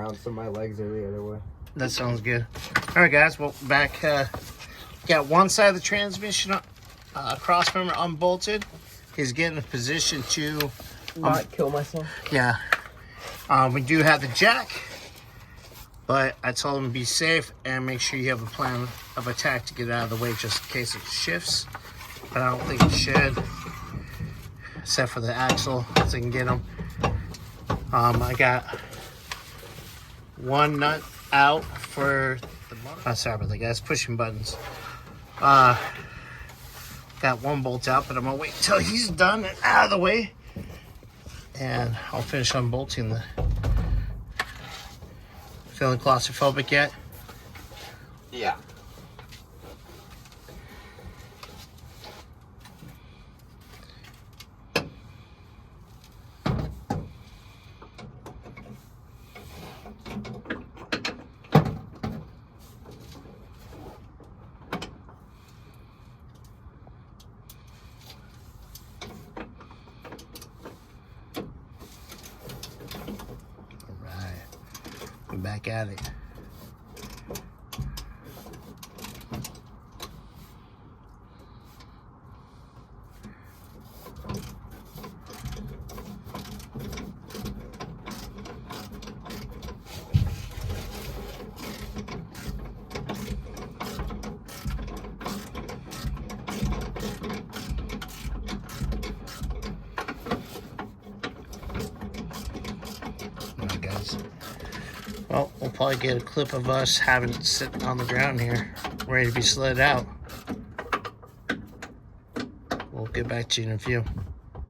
around so my legs are the other way. That sounds good. All right, guys. Well, back. Got one side of the transmission cross member unbolted. He's getting in a position to not kill myself. Yeah. We do have the jack, but I told him to be safe and make sure you have a plan of attack to get out of the way just in case it shifts. But I don't think it should, except for the axle, so I can get them. I got one nut out for the motor. Oh, sorry about that, guys. Pushing buttons. Got one bolt out, but I'm gonna wait until he's done and out of the way, and I'll finish unbolting the. Feeling claustrophobic yet? Yeah. Back at it. All right, guys. Well, we'll probably get a clip of us having it sitting on the ground here, ready to be slid out. We'll get back to you in a few.